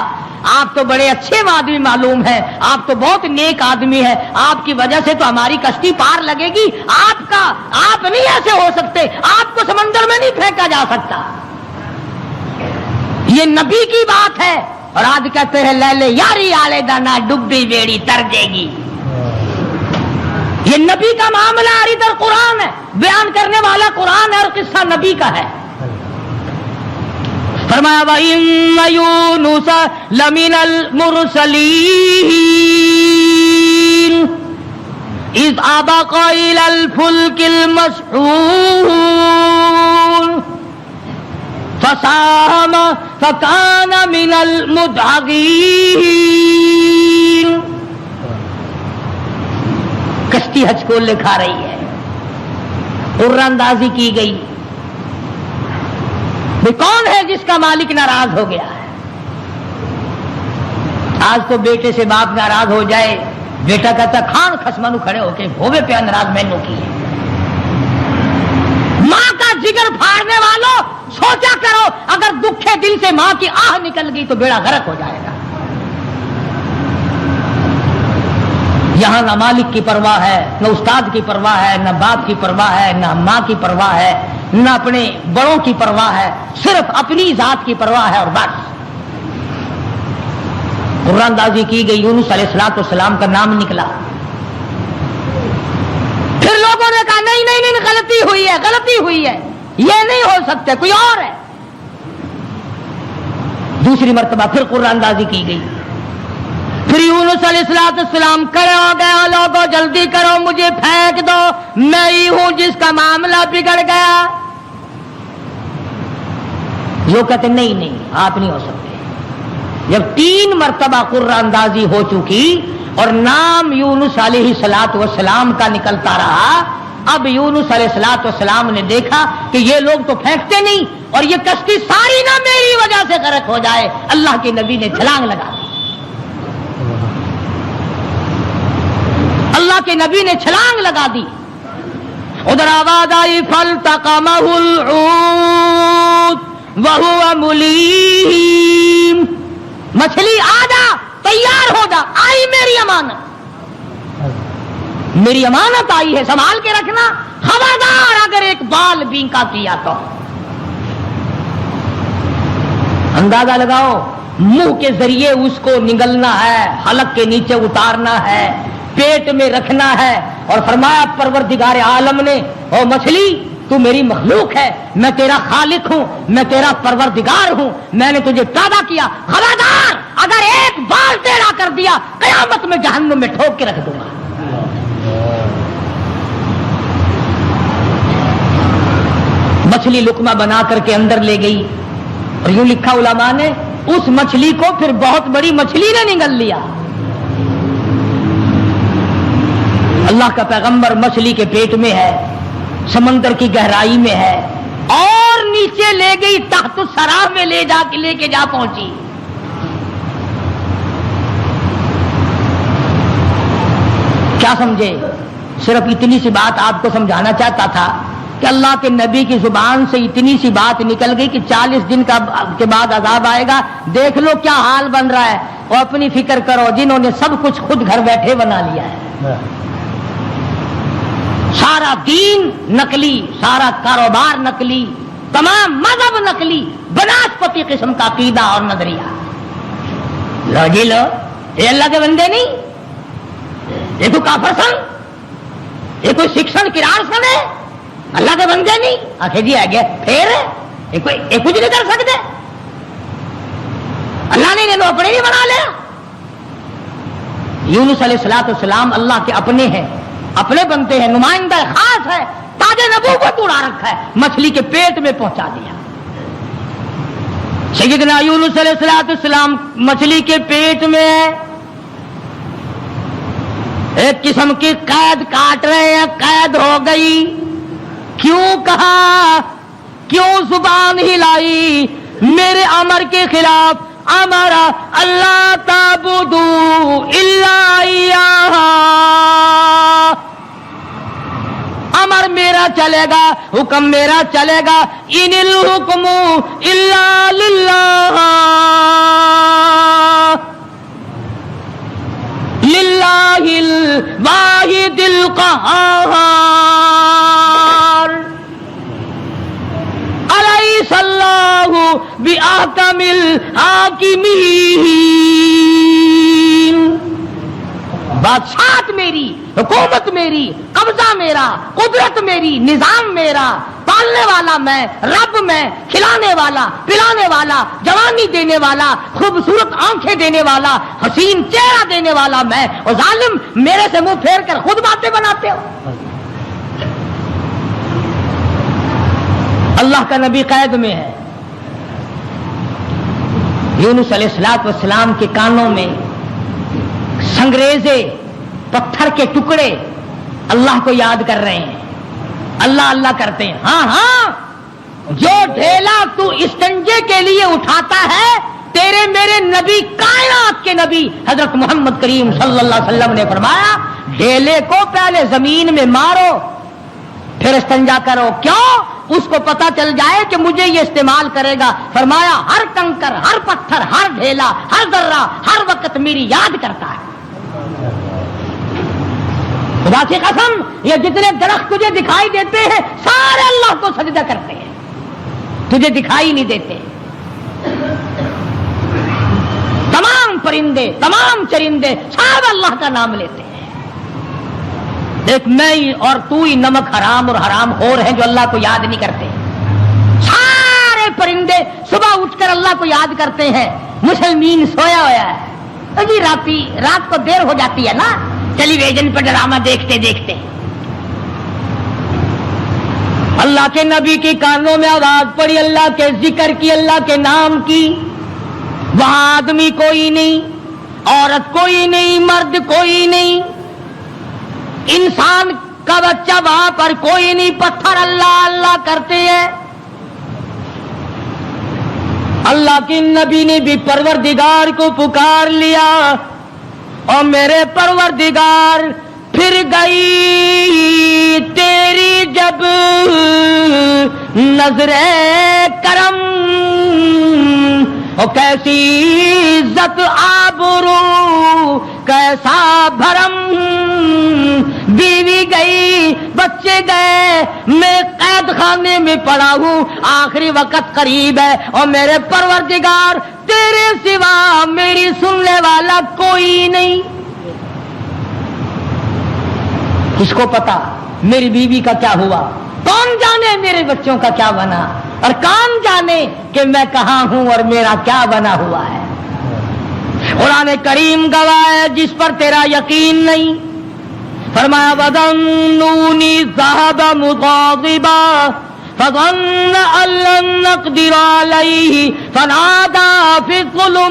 آپ تو بڑے اچھے آدمی معلوم ہیں, آپ تو بہت نیک آدمی ہیں, آپ کی وجہ سے تو ہماری کشتی پار لگے گی, آپ نہیں ایسے ہو سکتے, آپ کو سمندر میں نہیں پھینکا جا سکتا. یہ نبی کی بات ہے. اور آج کہتے ہیں لے لے یاری آلے دانا ڈبی بیڑی تر جے گی. یہ نبی کا معاملہ اور ادھر قرآن ہے, بیان کرنے والا قرآن ہے اور قصہ نبی کا ہے. فرمایا وَإِنَّ يُونُسَ لَمِنَ الْمُرْسَلِينَ إِذْ أَبَقَ إِلَى الْفُلْكِ الْمَشْحُونِ فَسَاهَمَ فَكَانَ مِنَ الْمُدْحَضِينَ. کشتی حج کو لکھا رہی ہے, قرآن اندازی کی گئی. کون ہے جس کا مالک ناراض ہو گیا ہے؟ آج تو بیٹے سے باپ ناراض ہو جائے, بیٹا کہتا کھان خسمانو کھڑے ہو کے ہوے پہ ناراض مینو کی ہے. ماں کا جگر پھاڑنے والوں سوچا کرو, اگر دکھے دل سے ماں کی آہ نکل گئی تو بیڑا غرق ہو جائے گا. یہاں نہ مالک کی پرواہ ہے, نہ استاد کی پرواہ ہے, نہ باپ کی پرواہ ہے, نہ ماں کی پرواہ ہے, نہ اپنے بڑوں کی پرواہ ہے, صرف اپنی ذات کی پرواہ ہے. اور بس قرآن اندازی کی گئی, یونس علیہ السلام کا نام نکلا. پھر لوگوں نے کہا نہیں, غلطی ہوئی ہے, یہ نہیں ہو سکتے, کوئی اور ہے. دوسری مرتبہ پھر قرآن اندازی کی گئی. پھر یونس علیہ السلام کھڑے ہو گئے, لوگوں جلدی کرو مجھے پھینک دو, میں ہی ہوں جس کا معاملہ بگڑ گیا. لوگ کہتے نہیں, آپ نہیں ہو سکتے. جب 3 مرتبہ قرآن اندازی ہو چکی اور نام یونس علیہ السلام کا نکلتا رہا, اب یونس علیہ السلام نے دیکھا کہ یہ لوگ تو پھینکتے نہیں اور یہ کشتی ساری نہ میری وجہ سے غرق ہو جائے. اللہ کے نبی نے چھلانگ لگا دی. اللہ کے نبی نے چھلانگ لگا دی. ادھر آواز آئی فَالْتَقَمَهُ الْحُوتُ وَهُوَ مُلِيمٌ. مچھلی آ جا, تیار ہو جا, آئی میری امانت آئی ہے, سنبھال کے رکھنا. خبردار اگر ایک بال بینکا کیا تو اندازہ لگاؤ, منہ کے ذریعے اس کو نگلنا ہے, حلق کے نیچے اتارنا ہے, پیٹ میں رکھنا ہے. اور فرمایا پروردگار عالم نے, او مچھلی تو میری مخلوق ہے, میں تیرا خالق ہوں, میں تیرا پروردگار ہوں, میں نے تجھے پیدا کیا, خبردار اگر ایک بال ٹیڑھا کر دیا قیامت میں جہنم میں ٹھوک کے رکھ دوں گا. مچھلی لقمہ بنا کر کے اندر لے گئی. اور یوں لکھا علماء نے, اس مچھلی کو پھر بہت بڑی مچھلی نے نگل لیا. اللہ کا پیغمبر مچھلی کے پیٹ میں ہے, سمندر کی گہرائی میں ہے, اور نیچے لے گئی تحت الثری میں لے کے جا پہنچی. کیا سمجھے؟ صرف اتنی سی بات آپ کو سمجھانا چاہتا تھا کہ اللہ کے نبی کی زبان سے اتنی سی بات نکل گئی کہ 40 دن کے بعد عذاب آئے گا. دیکھ لو کیا حال بن رہا ہے, اور اپنی فکر کرو جنہوں نے سب کچھ خود گھر بیٹھے بنا لیا ہے. سارا دین نقلی, سارا کاروبار نقلی, تمام مذہب نقلی, بناسپتی قسم کا عقیدہ اور نظریہ. لو جی لو, یہ اللہ کے بندے نہیں, یہ تو کافر سن, یہ کوئی شکشن کرار سن ہے, اللہ کے بندے نہیں. آخر جی آ گیا پھر یہ کچھ نہیں کر سکتے, اللہ نے انہوں اپنے ہی بنا لیا. یونس علیہ السلام اللہ کے اپنے ہیں, اپنے بنتے ہیں, نمائندہ خاص ہے, تاج نبوت اڑا رکھا ہے, مچھلی کے پیٹ میں پہنچا دیا. سیدنا یونس علیہ السلام مچھلی کے پیٹ میں ایک قسم کی قید کاٹ رہے ہیں, قید ہو گئی. کیوں کہا, کیوں زبان ہلائی میرے امر کے خلاف؟ امرا اللہ تعبدو الا ایاہ, امر میرا چلے گا, حکم میرا چلے گا. ان الحکم الا للہ للہ الواحد القہار. الیس اللہ باحکم الحاکمین. بادشاہت میری, حکومت میری, قبضہ میرا, قدرت میری, نظام میرا, پالنے والا میں, رب میں, کھلانے والا, پلانے والا, جوانی دینے والا, خوبصورت آنکھیں دینے والا, حسین چہرہ دینے والا میں. اور ظالم میرے سے منہ پھیر کر خود باتیں بناتے ہو. اللہ کا نبی قید میں ہے. یونس علیہ السلام کے کانوں میں سنگریزے, پتھر کے ٹکڑے اللہ کو یاد کر رہے ہیں, اللہ اللہ کرتے ہیں. ہاں ہاں, جو ڈھیلا تو استنجے کے لیے اٹھاتا ہے, تیرے میرے نبی, کائنات کے نبی حضرت محمد کریم صلی اللہ علیہ وسلم نے فرمایا ڈھیلے کو پہلے زمین میں مارو پھر استنجا کرو. کیوں؟ اس کو پتا چل جائے کہ مجھے یہ استعمال کرے گا. فرمایا ہر کنکر, ہر پتھر, ہر ڈھیلا, ہر ذرہ ہر وقت میری یاد کرتا ہے. خدا کی قسم, یہ جتنے درخت تجھے دکھائی دیتے ہیں سارے اللہ کو سجدہ کرتے ہیں, تجھے دکھائی نہیں دیتے. تمام پرندے, تمام چرندے سب اللہ کا نام لیتے ہیں. دیکھ, میں اور تو ہی نمک حرام اور حرام خور ہیں جو اللہ کو یاد نہیں کرتے. سارے پرندے صبح اٹھ کر اللہ کو یاد کرتے ہیں. مسلمین سویا ہوا ہے جی, رات کو دیر ہو جاتی ہے نا ٹیلی ویژن پر ڈرامہ دیکھتے دیکھتے. اللہ کے نبی کے کانوں میں آواز پڑی, اللہ کے ذکر کی, اللہ کے نام کی. وہاں آدمی کوئی نہیں, عورت کوئی نہیں, مرد کوئی نہیں, انسان کا بچہ وہاں پر کوئی نہیں. پتھر اللہ اللہ کرتے ہیں. اللہ کے نبی نے بھی پروردگار کو پکار لیا, اور میرے پروردگار پھر گئی تیری جب نظر کرم, اور کیسی عزت آبرو کیسا بھرم. بیوی گئی, بچے گئے, میں قید خانے میں پڑا ہوں, آخری وقت قریب ہے, اور میرے پروردگار تیرے سوا میری سننے والا کوئی نہیں. کس کو پتا میری بیوی کا کیا ہوا, کون جانے میرے بچوں کا کیا بنا, اور کون جانے کہ میں کہاں ہوں اور میرا کیا بنا ہوا ہے. قرآن کریم گواہ ہے جس پر تیرا یقین نہیں. فرمایا وَظَنُّونِي ذَهَبَ مُغَاضِبًا فَظَنَّ أَن لَّن نَّقْدِرَ عَلَيْهِ فَنَادَىٰ فِي الظُّلُمَاتِ.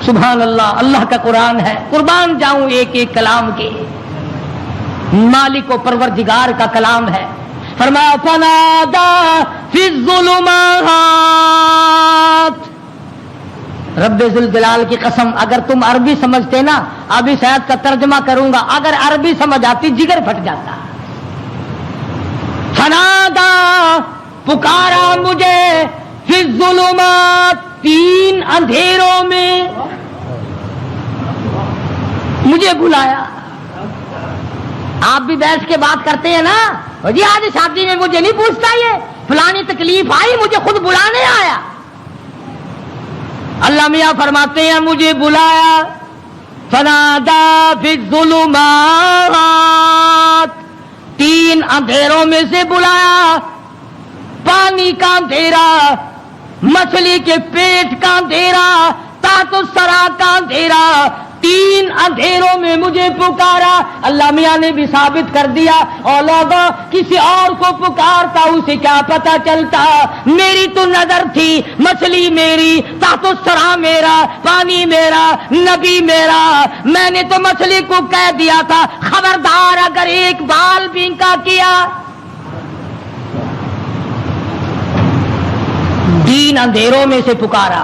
سبحان اللہ, اللہ کا قرآن ہے. قربان جاؤں ایک ایک کلام کے, مالک و پروردگار کا کلام ہے. فرمایا فَنَادَىٰ فِي الظُّلُمَاتِ. رب ذوالجلال کی قسم, اگر تم عربی سمجھتے نا, ابھی شاید کا ترجمہ کروں گا, اگر عربی سمجھ آتی جگر پھٹ جاتا. فنادا, پکارا مجھے, فی الظلمات, تین اندھیروں میں مجھے بلایا. آپ بھی بیٹھ کے بات کرتے ہیں نا, جی آج شادی میں مجھے نہیں پوچھتا, یہ فلانی تکلیف آئی مجھے خود بلانے آیا. اللہ میاں فرماتے ہیں مجھے بلایا. فنادا فی الظلمات, تین اندھیروں میں سے بلایا. پانی کا اندھیرا, مچھلی کے پیٹ کا اندھیرا, تحت الثری کا اندھیرا, تین اندھیروں میں مجھے پکارا. اللہ میاں نے بھی ثابت کر دیا, اور لوگوں کسی اور کو پکارتا اسے کیا پتا چلتا. میری تو نظر تھی, مچھلی میری, تحت الثری میرا, پانی میرا, نبی میرا. میں نے تو مچھلی کو کہہ دیا تھا خبردار اگر ایک بال بینکا کیا. تین اندھیروں میں سے پکارا.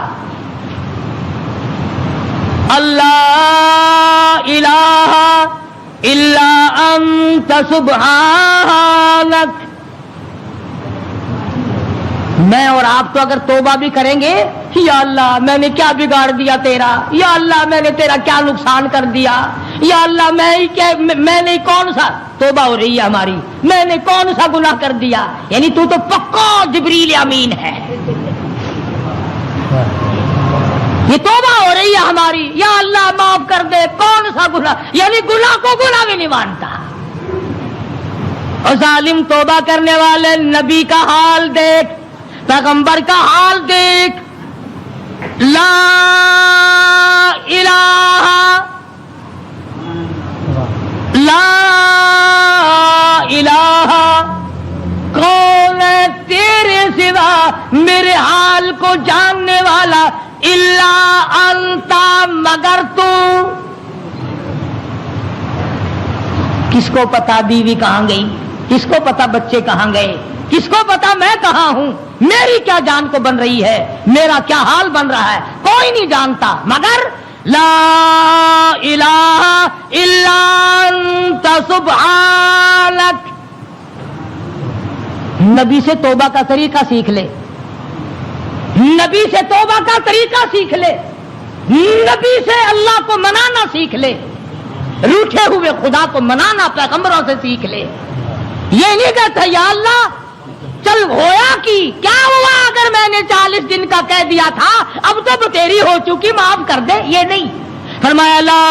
اللہ الہ الا انت سبحانک. میں اور آپ تو اگر توبہ بھی کریں گے، یا اللہ میں نے کیا بگاڑ دیا تیرا، یا اللہ میں نے تیرا کیا نقصان کر دیا، یا اللہ میں نے کون سا، توبہ ہو رہی ہے ہماری، میں نے کون سا گناہ کر دیا، یعنی تو پکا جبریل امین ہے. یہ توبہ ہو رہی ہے ہماری، یا اللہ معاف کر دے، کون سا گناہ، یعنی گناہ کو گناہ بھی نہیں مانتا. اور ظالم توبہ کرنے والے نبی کا حال دیکھ، پیغمبر کا حال دیکھ. لا الہ کون ہے تیرے سوا میرے حال کو جاننے والا، الا انتا مگر تو. کس کو پتا بیوی کہاں گئی، کس کو پتا بچے کہاں گئے، کس کو پتا میں کہاں ہوں، میری کیا جان کو بن رہی ہے، میرا کیا حال بن رہا ہے، کوئی نہیں جانتا مگر لا الہ الا انت سبحانک. نبی سے توبہ کا طریقہ سیکھ لے، نبی سے توبہ کا طریقہ سیکھ لے، نبی سے اللہ کو منانا سیکھ لے، روٹھے ہوئے خدا کو منانا پیغمبروں سے سیکھ لے. یہ نہیں کہتا یا اللہ چل ہویا کی کیا ہوا اگر میں نے 40 دن کا کہہ دیا تھا، اب تو تیری ہو چکی معاف کر دے، یہ نہیں. فرمایا لا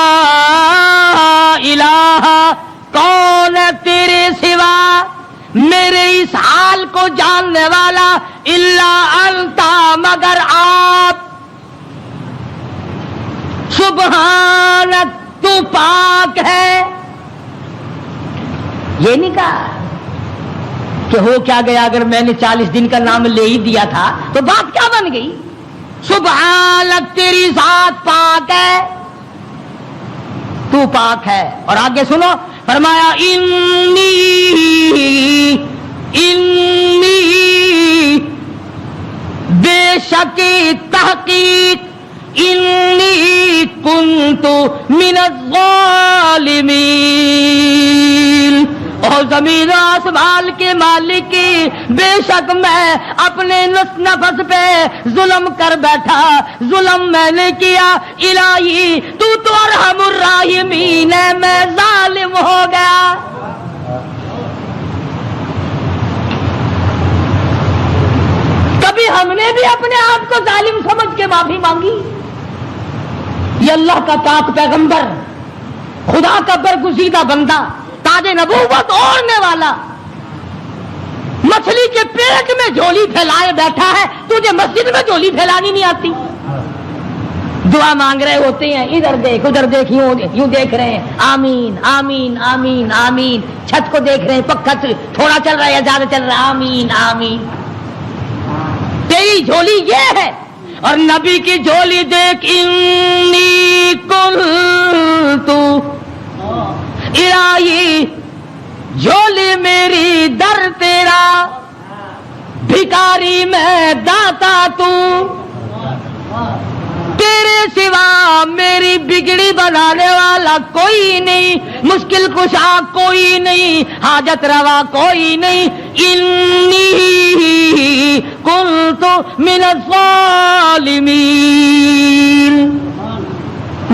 الہ کون ہے تیرے سوا میرے اس حال کو جاننے والا، الا انتا مگر آپ، سبحانک تو پاک ہے. یہ نہیں کہا کہ ہو کیا گیا اگر میں نے 40 دن کا نام لے ہی دیا تھا تو بات کیا بن گئی. سبحانک تیری ذات پاک ہے، تو پاک ہے. اور آگے سنو، فرمایا انی بے شک تحقیق انی کنت من الظالمین. اور زمین و آسمان کے مالک کی بے شک میں اپنے نفس پہ ظلم کر بیٹھا، ظلم میں نے کیا. الہی تو ارحم الراحمین ہے، میں ظالم ہو گیا. کبھی ہم نے بھی اپنے آپ کو ظالم سمجھ کے معافی مانگی؟ یہ اللہ کا پاک پیغمبر، خدا کا برگزیدہ بندہ، تاج نبوت اوڑھنے والا، مچھلی کے پیٹ میں جھولی پھیلائے بیٹھا ہے، تجھے مسجد میں جھولی پھیلانی نہیں آتی؟ دعا مانگ رہے ہوتے ہیں، ادھر دیکھ ادھر دیکھ، یوں دیکھ رہے ہیں، آمین آمین آمین آمین. چھت کو دیکھ رہے ہیں، پکا تھوڑا چل رہا ہے یا زیادہ چل رہا ہے، آمین آمین. تیری جھولی یہ ہے. اور نبی کی جھولی دیکھ، انی کنت الہی جھولی میری در تیرا، بھکاری میں داتا تو، تیرے سوا میری بگڑی بنانے والا کوئی نہیں، مشکل کشا کوئی نہیں، حاجت روا کوئی نہیں. انی کنت من الظالمین.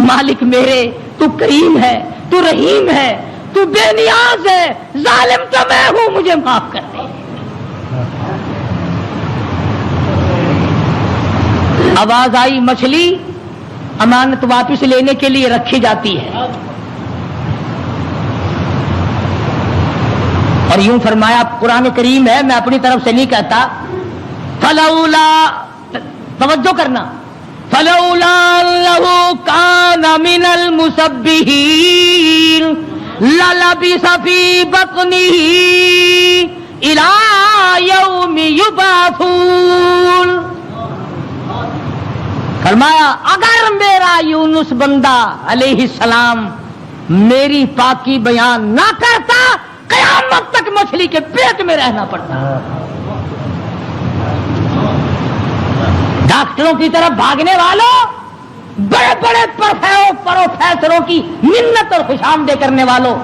مالک میرے تو کریم ہے، تو رحیم ہے، تو بے نیاز ہے، ظالم تو میں ہوں، مجھے معاف کر دے. آواز آئی مچھلی امانت واپس لینے کے لیے رکھی جاتی ہے. اور یوں فرمایا، قرآن کریم ہے، میں اپنی طرف سے نہیں کہتا. فلولا، توجہ کرنا، فلولا انہ کان من المسبحین للبث فی بطنہ الی یوم یبعثون. فرمایا اگر میرا یونس بندہ علیہ السلام میری پاکی بیان نہ کرتا، قیامت تک مچھلی کے پیٹ میں رہنا پڑتا. ڈاکٹروں کی طرف بھاگنے والوں، بڑے بڑے پروفیسروں کی منت اور خوشامدیں کرنے والوں،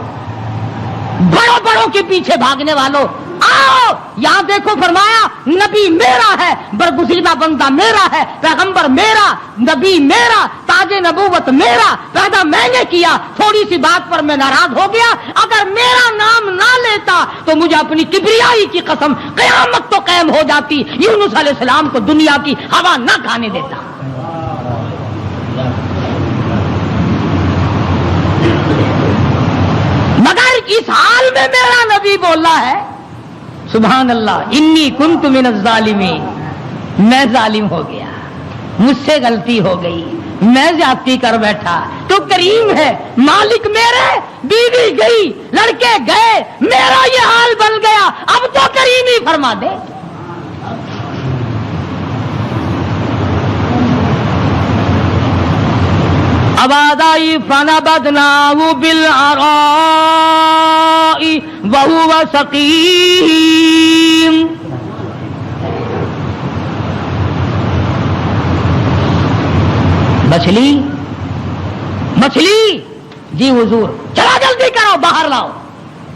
بڑوں بڑوں کے پیچھے بھاگنے والوں، آؤ یہاں دیکھو، فرمایا نبی میرا ہے، برگزیدہ بندہ میرا ہے، پیغمبر میرا، نبی میرا، تاج نبوت میرا، پیدا میں نے کیا، تھوڑی سی بات پر میں ناراض ہو گیا، اگر میرا نام نہ لیتا تو مجھے اپنی کبریائی کی قسم قیامت تو قائم ہو جاتی، یونس علیہ السلام کو دنیا کی ہوا نہ کھانے دیتا۔ مگر اس حال میں میرا نبی بولا ہے، سبحان اللہ، انی کنت من الظالمین، میں ظالم ہو گیا، مجھ سے غلطی ہو گئی، میں زیادتی کر بیٹھا، تو کریم ہے، مالک میرے، بیوی گئی، لڑکے گئے، میرا یہ حال بن گیا، اب تو کریم ہی فرما دے۔ آواز آئی فنبذناہ بالعراء وہو سقیم، مچھلی جی حضور، چلا جلدی کرو، باہر لاؤ،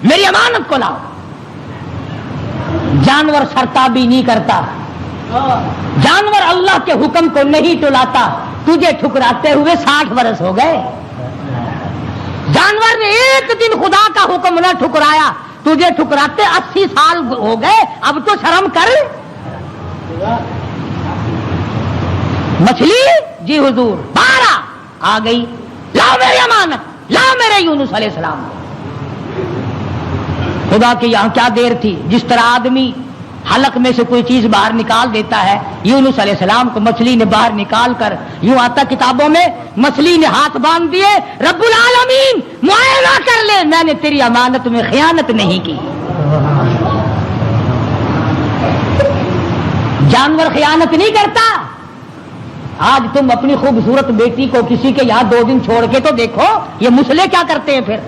میری امانت کو لاؤ۔ جانور سرتابی نہیں کرتا، جانور اللہ کے حکم کو نہیں ٹلاتا، تجھے ٹھکراتے ہوئے 60 برس ہو گئے، جانور نے ایک دن خدا کا حکم نہ ٹھکرایا، تجھے ٹھکراتے 80 سال ہو گئے، اب تو شرم کر۔ مچھلی جی حضور، باہر آ گئی، لاؤ میری امانت، لاؤ میرے یونس علیہ السلام۔ خدا کی یہاں کیا دیر تھی، جس طرح آدمی حلق میں سے کوئی چیز باہر نکال دیتا ہے، یونس علیہ السلام کو مچھلی نے باہر نکال کر، یوں آتا کتابوں میں، مچھلی نے ہاتھ باندھ دیے، رب العالمین معائنہ کر لے، میں نے تیری امانت میں خیانت نہیں کی۔ جانور خیانت نہیں کرتا۔ آج تم اپنی خوبصورت بیٹی کو کسی کے یہاں 2 دن چھوڑ کے تو دیکھو، یہ مسلے کیا کرتے ہیں۔ پھر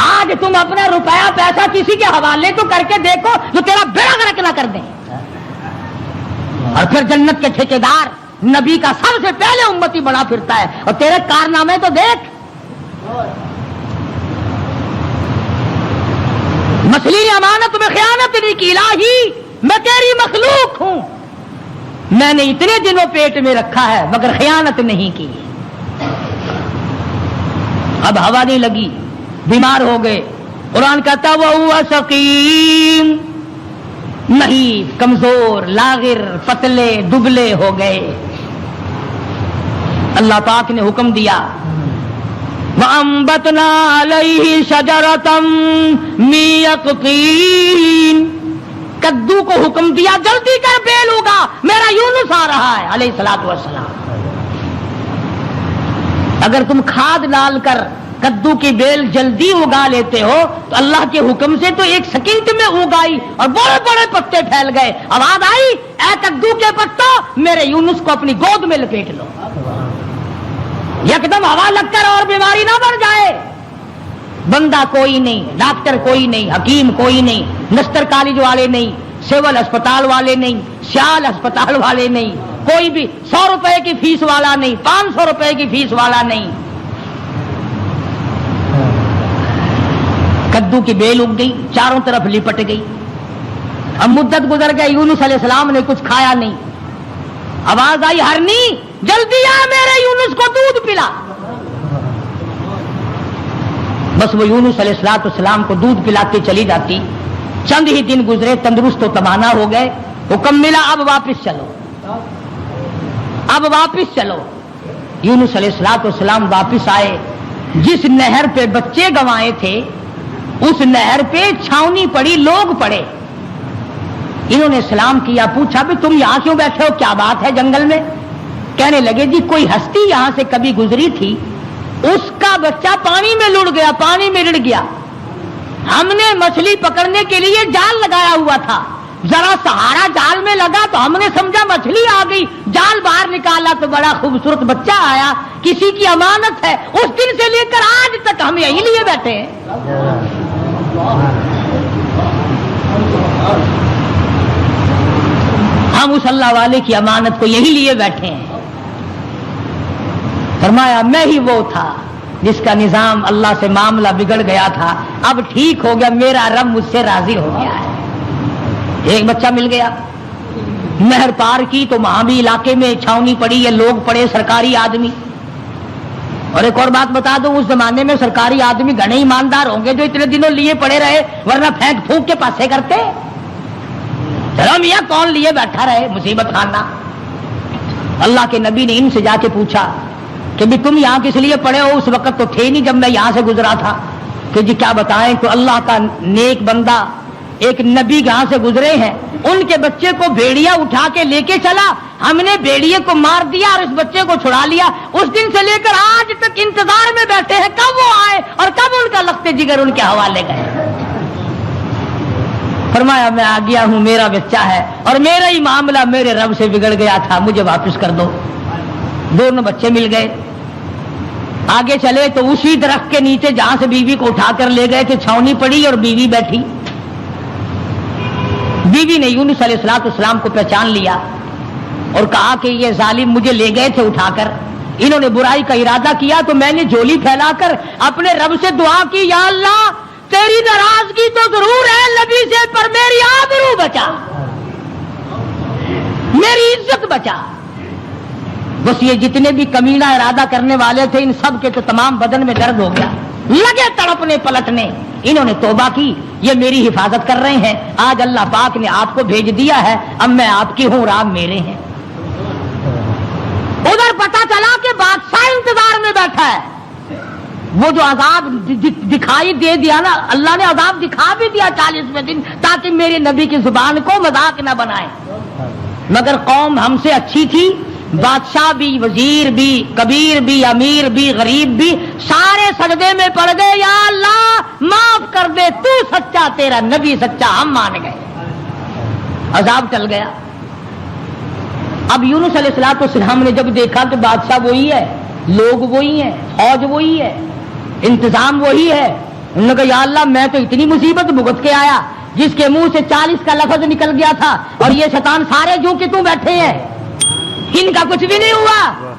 آج تم اپنا روپیہ پیسہ کسی کے حوالے تو کر کے دیکھو جو تیرا بیڑا غرق نہ کر دیں۔ اور پھر جنت کے ٹھیکیدار نبی کا سب سے پہلے امتی بڑا پھرتا ہے، اور تیرے کارنامے تو دیکھ۔ مچھلی نے امانت میں خیانت نہیں کی، الہی میں تیری مخلوق ہوں، میں نے اتنے دنوں پیٹ میں رکھا ہے مگر خیانت نہیں کی۔ اب ہوا نہیں لگی، بیمار ہو گئے، قرآن کہتا وہو سقیم، نہیں، کمزور، لاغر، پتلے دبلے ہو گئے۔ اللہ پاک نے حکم دیا وَأَنبَتْنَا عَلَيْهِ شَجَرَةً مِّن يَقْطِينٍ، کدو کو حکم دیا جلدی کر بیل ہوگا، میرا یونس آ رہا ہے علیہ الصلوۃ والسلام۔ اگر تم کھاد ڈال کر کدو کی بیل جلدی اگا لیتے ہو تو اللہ کے حکم سے تو 1 سیکنڈ میں اگائی اور بڑے بڑے پتے پھیل گئے۔ آواز آئی اے کدو کے پتوں، میرے یونس کو اپنی گود میں لپیٹ لو، یکدم ہوا لگ کر اور بیماری نہ بڑھ جائے۔ بندہ کوئی نہیں، ڈاکٹر کوئی نہیں، حکیم کوئی نہیں، نستر کالج والے نہیں، سول اسپتال والے نہیں، سیال اسپتال والے نہیں، کوئی بھی 100 روپے کی فیس والا نہیں، 500 روپے کی فیس والا نہیں۔ کدو کی بیل اگ گئی، چاروں طرف لپٹ گئی، اب مدت گزر گئی، یونس علیہ السلام نے کچھ کھایا نہیں۔ آواز آئی ہرنی جلدی آ، میرے یونس کو دودھ پلا۔ بس وہ یونس علیہ السلام کو دودھ پلاتے چلی جاتی، چند ہی دن گزرے، تندرست و تمانا ہو گئے، حکم ملا اب واپس چلو، اب واپس چلو۔ یونس علیہ السلام واپس آئے، جس نہر پہ بچے گنوائے تھے اس نہر پہ چھاونی پڑی، لوگ پڑے۔ انہوں نے سلام کیا، پوچھا بھی تم یہاں کیوں بیٹھے ہو، کیا بات ہے جنگل میں؟ کہنے لگے جی کوئی ہستی یہاں سے کبھی گزری تھی، اس کا بچہ پانی میں لڑ گیا، پانی میں رڑ گیا، ہم نے مچھلی پکڑنے کے لیے جال لگایا ہوا تھا، ذرا سہارا جال میں لگا تو ہم نے سمجھا مچھلی آ گئی، جال باہر نکالا تو بڑا خوبصورت بچہ آیا، کسی کی امانت ہے، اس دن سے لے کر آج تک ہم یہی لیے بیٹھے ہیں۔ ہم اس اللہ والے کی امانت کو یہی لیے بیٹھے ہیں۔ فرمایا میں ہی وہ تھا جس کا نظام اللہ سے معاملہ بگڑ گیا تھا، اب ٹھیک ہو گیا، میرا رب مجھ سے راضی ہو گیا ہے۔ ایک بچہ مل گیا، نہر پار کی تو وہاں بھی علاقے میں چھاونی پڑی، یہ لوگ پڑے سرکاری آدمی۔ اور ایک اور بات بتا دوں، اس زمانے میں سرکاری آدمی گھنے ایماندار ہوں گے جو اتنے دنوں لیے پڑے رہے، ورنہ پھینک پھونک کے پاسے کرتے۔ چلو میاں کون لیے بیٹھا رہے، مصیبت خانہ۔ اللہ کے نبی نے ان سے جا کے پوچھا کہ بھی تم یہاں کس لیے پڑے ہو؟ اس وقت تو تھے نہیں جب میں یہاں سے گزرا تھا۔ کہ جی کیا بتائیں، تو اللہ کا نیک بندہ ایک نبی یہاں سے گزرے ہیں، ان کے بچے کو بھیڑیا اٹھا کے لے کے چلا، ہم نے بھیڑیے کو مار دیا اور اس بچے کو چھڑا لیا۔ اس دن سے لے کر آج تک انتظار میں بیٹھے ہیں کب وہ آئے اور کب ان کا لخت جگر ان کے حوالے گئے۔ فرمایا میں آ گیا ہوں، میرا بچہ ہے اور میرا ہی معاملہ میرے رب سے بگڑ گیا تھا، مجھے واپس کر دو۔ دونوں بچے مل گئے، آگے چلے تو اسی درخت کے نیچے جہاں سے بیوی کو اٹھا کر لے گئے تھے چھاونی پڑی اور بیوی بیٹھی۔ بیوی نے یونس علیہ السلام کو پہچان لیا اور کہا کہ یہ ظالم مجھے لے گئے تھے اٹھا کر، انہوں نے برائی کا ارادہ کیا تو میں نے جھولی پھیلا کر اپنے رب سے دعا کی، یا اللہ تیری ناراضگی تو ضرور ہے نبی سے، پر میری آبرو بچا، میری عزت بچا۔ بس یہ جتنے بھی کمینہ ارادہ کرنے والے تھے ان سب کے تو تمام بدن میں درد ہو گیا، لگے تڑپنے پلٹنے۔ انہوں نے توبہ کی، یہ میری حفاظت کر رہے ہیں، آج اللہ پاک نے آپ کو بھیج دیا ہے، اب میں آپ کی ہوں اور آپ میرے ہیں۔ ادھر پتہ چلا کہ بادشاہ انتظار میں بیٹھا ہے، وہ جو عذاب دکھائی دے دیا نا، اللہ نے عذاب دکھا بھی دیا 40ویں دن تاکہ میرے نبی کی زبان کو مذاق نہ بنائے، مگر قوم ہم سے اچھی تھی، بادشاہ بھی، وزیر بھی، کبیر بھی، امیر بھی، غریب بھی، سارے سجدے میں پڑ گئے، یا اللہ معاف کر دے، تو سچا، تیرا نبی سچا، ہم مان گئے۔ عذاب ٹل گیا۔ اب یونس علیہ السلام نے جب دیکھا کہ بادشاہ وہی ہے، لوگ وہی ہیں، فوج وہی ہے، انتظام وہی ہے، انہوں نے کہا یا اللہ میں تو اتنی مصیبت بھگت کے آیا، جس کے منہ سے 40 کا لفظ نکل گیا تھا اور یہ شیطان سارے جو کہ تو بیٹھے ہیں، ان کا کچھ بھی نہیں ہوا۔